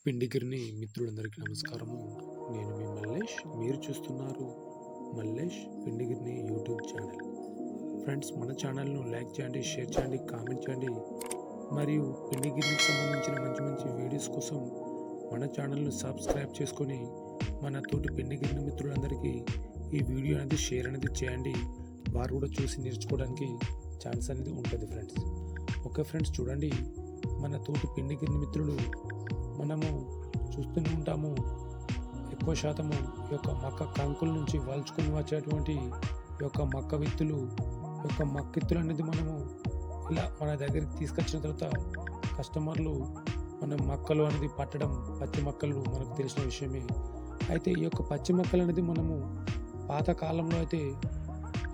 పిండిగిరిని మిత్రులందరికీ నమస్కారము. నేను మీ మల్లేష్. మీరు చూస్తున్నారు మల్లేష్ పిండిగిరిని యూట్యూబ్ ఛానల్. ఫ్రెండ్స్, మన ఛానల్ను లైక్ చేయండి, షేర్ చేయండి, కామెంట్ చేయండి. మరియు పిండిగిరికి సంబంధించిన మంచి మంచి వీడియోస్ కోసం మన ఛానల్ను సబ్స్క్రైబ్ చేసుకొని మన తోటి పిండిగిరిని మిత్రులందరికీ ఈ వీడియో అనేది షేర్ అనేది చేయండి. వారు కూడా చూసి నేర్చుకోవడానికి ఛాన్స్ అనేది ఉంటుంది ఫ్రెండ్స్. ఓకే ఫ్రెండ్స్, చూడండి, మన తోటి పిండిగిరిని మిత్రులు మనము చూస్తూనే ఉంటాము. ఎక్కువ శాతము ఈ యొక్క మక్క కంకుల నుంచి వలుచుకొని వచ్చేటువంటి ఈ యొక్క మక్క విత్తులు, ఈ యొక్క మక్కిత్తులు అనేది మనము ఇలా మన దగ్గరికి తీసుకొచ్చిన తర్వాత కస్టమర్లు మన మక్కలు అనేది పట్టడం, పచ్చి మక్కలు మనకు తెలిసిన విషయమే. అయితే ఈ యొక్క పచ్చి మక్కలు అనేది మనము పాతకాలంలో అయితే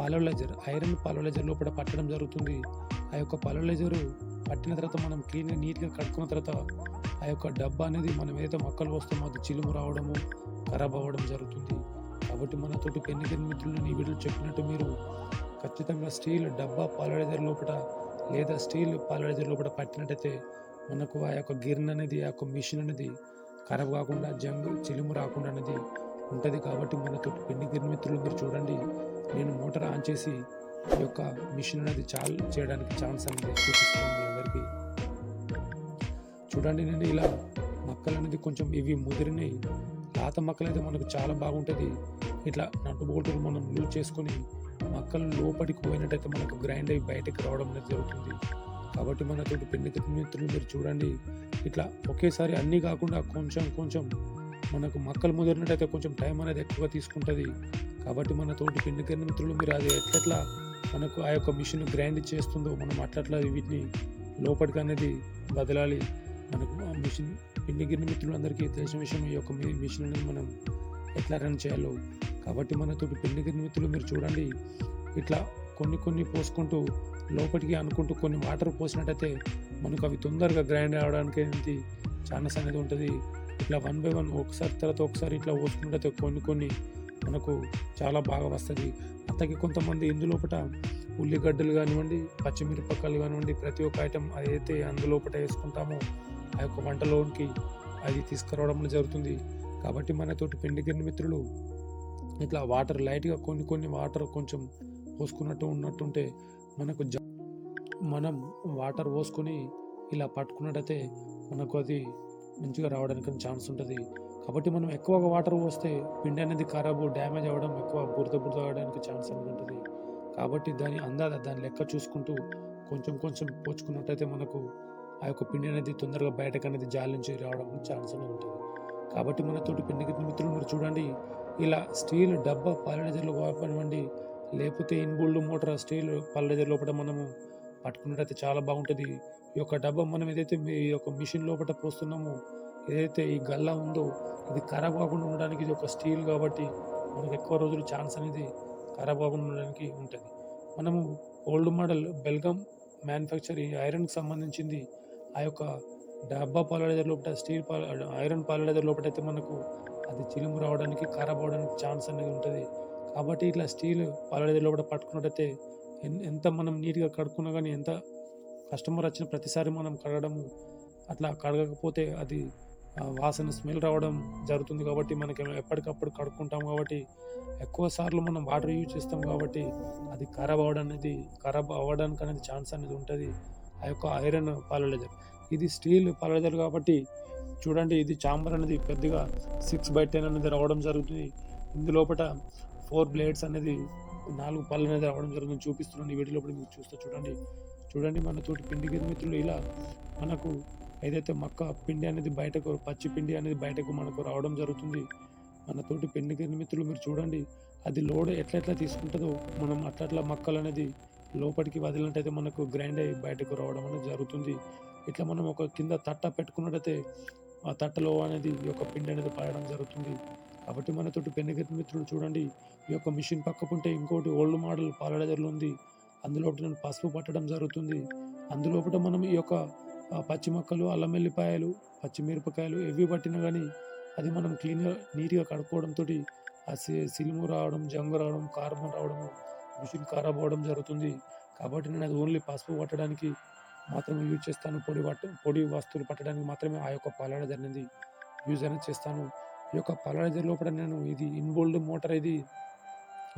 పాలోలైజర్, ఐరన్ పాలోలైజర్ లోపల పట్టడం జరుగుతుంది. ఆ యొక్క పాలోలైజరు పట్టిన తర్వాత మనం క్లీన్గా నీట్గా కడుక్కున్న తర్వాత ఆ యొక్క డబ్బా అనేది మనం ఏదైతే మొక్కలు వస్తామో అది చిలుము రావడము, ఖరాబ్ అవ్వడం జరుగుతుంది. కాబట్టి మనతోటి పెన్నిగిరి మిత్రులు ఈ వీడియోలో చెప్పినట్టు మీరు ఖచ్చితంగా స్టీల్ డబ్బా పాలడైజర్ లోపల లేదా స్టీల్ పాలడైజర్ లోపల పట్టినట్టయితే మనకు ఆ యొక్క గిర్న్ అనేది, ఆ యొక్క మిషన్ అనేది ఖరాబ్ కాకుండా, చిలుము రాకుండా అనేది ఉంటుంది. కాబట్టి మనతోటి పెన్నిగిరి మిత్రులు మీరు చూడండి, నేను మోటార్ ఆన్ చేసి ఈ యొక్క మిషన్ అనేది చాలు చేయడానికి ఛాన్స్ అనేది చూపిస్తున్నాను మీ అందరికీ. చూడండి, నేను ఇలా మక్కలు అనేది కొంచెం ఇవి ముదిరినాయి. లేత మక్కలు అయితే మనకు చాలా బాగుంటుంది. ఇట్లా నట్టు బోల్టులు మనం లూజ్ చేసుకొని మక్కలు లోపలికి పోయినట్టయితే మనకు గ్రైండ్ అయ్యి బయటకు రావడం అనేది జరుగుతుంది. కాబట్టి మనతోటి పెన్నిగిరి మిత్రులు మీరు చూడండి, ఇట్లా ఒకేసారి అన్నీ కాకుండా కొంచెం కొంచెం మనకు మక్కలు ముదిరినట్టయితే కొంచెం టైం అనేది ఎక్కువగా తీసుకుంటుంది. కాబట్టి మనతోటి పెన్నిగిరి మిత్రులు మీరు అది ఎట్లెట్లా మనకు ఆ యొక్క మిషన్ గ్రైండ్ చేస్తుందో మనం అట్లట్లా వీటిని లోపలికి అనేది బదలాలి. మనకు ఆ మిషన్ పిండిగిరిని మిత్రులందరికీ తెలిసిన విషయం ఈ యొక్క మిషన్ అనేది మనం ఎట్లా రన్ చేయాలో. కాబట్టి మనతోటి పిండిగిరిని మిత్రులు మీరు చూడండి, ఇట్లా కొన్ని కొన్ని పోసుకుంటూ లోపలికి అనుకుంటూ కొన్ని వాటర్ పోసినట్టయితే మనకు అవి తొందరగా గ్రైండ్ అవడానికి అనేది ఛాన్స్ అనేది ఉంటుంది. ఇట్లా 1 బై 1 ఒకసారి తర్వాత ఒకసారి ఇట్లా పోసుకున్నట్టయితే కొన్ని కొన్ని మనకు చాలా బాగా వస్తుంది. అంతకి కొంతమంది ఇందులోపట ఉల్లిగడ్డలు కానివ్వండి, పచ్చిమిరపకాయలు కానివ్వండి, ప్రతి ఒక్క ఐటెం అదైతే అందులోపట వేసుకుంటామో ఆ యొక్క వంటలోనికి అది తీసుకురావడం జరుగుతుంది. కాబట్టి మనతోటి పిండిగిరిని మిత్రులు ఇట్లా వాటర్ లైట్గా కొన్ని కొన్ని వాటర్ కొంచెం పోసుకున్నట్టు ఉన్నట్టుంటే మనకు మనం వాటర్ పోసుకొని ఇలా పట్టుకున్నట్టయితే మనకు అది మంచిగా రావడానికి ఛాన్స్ ఉంటుంది. కాబట్టి మనం ఎక్కువగా వాటర్ పోస్తే పిండి అనేది ఖరాబు, డ్యామేజ్ అవ్వడం, ఎక్కువ బురద బురద అవ్వడానికి ఛాన్స్ అనేది ఉంటుంది. కాబట్టి దాని లెక్క చూసుకుంటూ కొంచెం కొంచెం పోచుకున్నట్టయితే మనకు ఆ యొక్క పిండి అనేది తొందరగా బయటకు అనేది జాలి నుంచి రావడం ఛాన్స్ అనేది ఉంటుంది. కాబట్టి మనతోటి పిండిగిరి మిత్రులు మీరు చూడండి, ఇలా స్టీల్ డబ్బా పాలడైజర్లు కానివ్వండి, లేకపోతే ఇన్బుల్డ్ మోటార్ స్టీల్ పాలడైజర్ లోపల మనము పట్టుకున్నట్టయితే చాలా బాగుంటుంది. ఈ యొక్క డబ్బా మనం ఏదైతే ఈ యొక్క మిషన్ లోపల పోస్తున్నామో, ఏదైతే ఈ గల్లా ఉందో ఇది ఖరాబ్ కాకుండా ఉండడానికి ఇది ఒక స్టీల్ కాబట్టి మనకు ఎక్కువ రోజులు ఛాన్స్ అనేది ఖరాబ్ కాకుండా ఉండడానికి ఉంటుంది. మనము ఓల్డ్ మోడల్ బెల్గమ్ మ్యానుఫ్యాక్చర్ ఐరన్కి సంబంధించింది ఆ యొక్క డబ్బా పాలడైజర్ లోపల ఐరన్ పాలడైజర్ లోపల అయితే మనకు అది చిలుము రావడానికి, ఖరాబ్ అవ్వడానికి ఛాన్స్ అనేది ఉంటుంది. కాబట్టి ఇట్లా స్టీల్ పాలడైజర్ లోపల పట్టుకున్నట్టయితే ఎంత మనం నీట్గా కడుక్కున్నా కానీ, ఎంత కస్టమర్ వచ్చిన ప్రతిసారి మనం కడగడము అట్లా కడగకపోతే అది వాసన స్మెల్ రావడం జరుగుతుంది. కాబట్టి మనకి ఎప్పటికప్పుడు కడుక్కుంటాం కాబట్టి ఎక్కువ సార్లు మనం వాటర్ యూజ్ చేస్తాం కాబట్టి అది ఖరాబ్ అవ్వడానికి అనేది ఛాన్స్ అనేది ఉంటుంది. ఆ యొక్క ఐరన్ పాలడైజర్, ఇది స్టీల్ పాలడైజర్ కాబట్టి చూడండి, ఇది చాంబర్ అనేది పెద్దగా 6/10 అనేది రావడం జరుగుతుంది. ఇందులోపట 4 బ్లేడ్స్ అనేది 4 పళ్ళు అనేది రావడం జరుగుతుంది. చూపిస్తున్నాను ఈ వీడియో లోపల మీకు చూడండి మనతోటి పిండిగిరి మిత్రులు ఇలా మనకు ఏదైతే మక్క పిండి అనేది బయటకు, పచ్చి పిండి అనేది బయటకు మనకు రావడం జరుగుతుంది. మనతోటి పిండిగిరి మిత్రులు మీరు చూడండి, అది లోడ్ ఎట్లా తీసుకుంటుందో మనం అట్లా మక్కలు అనేది లోపలికి వదిలినట్టయితే మనకు గ్రైండ్ అయ్యి బయటకు రావడం అనేది జరుగుతుంది. ఇట్లా మనం ఒక కింద తట్ట పెట్టుకున్నట్టయితే ఆ తట్టలో అనేది ఈ యొక్క పిండి అనేది పడడం జరుగుతుంది. కాబట్టి మనతోటి పెన్నిగిరి మిత్రులు చూడండి, ఈ యొక్క మిషన్ పక్కకుంటే ఇంకోటి ఓల్డ్ మోడల్ పాలడైజర్లు ఉంది. అందులోపట నేను పసుపు పట్టడం జరుగుతుంది. అందులోపట మనం ఈ యొక్క పచ్చి మొక్కలు, అల్లం వెల్లిపాయలు, పచ్చిమిరపకాయలు ఇవి పట్టినా కానీ అది మనం క్లీన్గా నీట్గా కడుక్కోవడంతో ఆ సిలుము రావడం, జంగు రావడం, కార్బన్ రావడము, మిషన్ ఖరాబ్ అవ్వడం జరుగుతుంది. కాబట్టి నేను అది ఓన్లీ పసుపు పట్టడానికి మాత్రమే యూజ్ చేస్తాను. పొడి వస్తువులు పట్టడానికి మాత్రమే ఆ యొక్క పాలడైజర్ అనేది యూజ్ అనేది చేస్తాను. ఈ యొక్క పల్వరైజర్ లోపల నేను ఇది ఇన్‌బోల్డ్ మోటార్ ఇది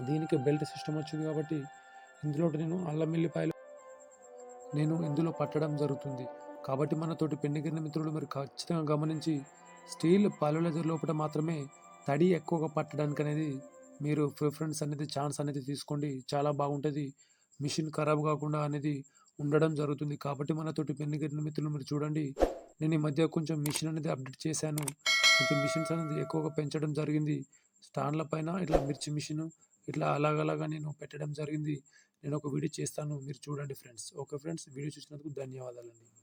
దీనికి బెల్ట్ సిస్టమ్ వచ్చింది కాబట్టి ఇందులో నేను అల్లం వెల్లిపాయలు నేను ఇందులో పట్టడం జరుగుతుంది. కాబట్టి మన తోటి పెన్నిగిరిన మిత్రులు మీరు ఖచ్చితంగా గమనించి స్టీల్ పల్వరైజర్ లోపల మాత్రమే తడి ఎక్కువగా పట్టడానికనేది మీరు ప్రిఫరెన్స్ అనేది ఛాన్స్ అనేది తీసుకోండి. చాలా బాగుంటది. మిషన్ ఖరాబ్ కాకుండా అనేది ఉండడం జరుగుతుంది. కాబట్టి మన తోటి పెన్నిగిరిన మిత్రులు మీరు చూడండి. నేను ఈ మధ్య కొంచెం మిషన్ అనేది అప్డేట్ చేశాను. కొంచెం మిషన్స్ అనేది ఎక్కువగా పెంచడం జరిగింది. స్టాండ్‌ల పైన ఇట్లా మిర్చి మిషను ఇట్లా అలాగలాగా నేను పెట్టడం జరిగింది. నేను ఒక వీడియో చేస్తాను. మీరు చూడండి ఫ్రెండ్స్. Okay friends. వీడియో చూసినందుకు ధన్యవాదాలండి.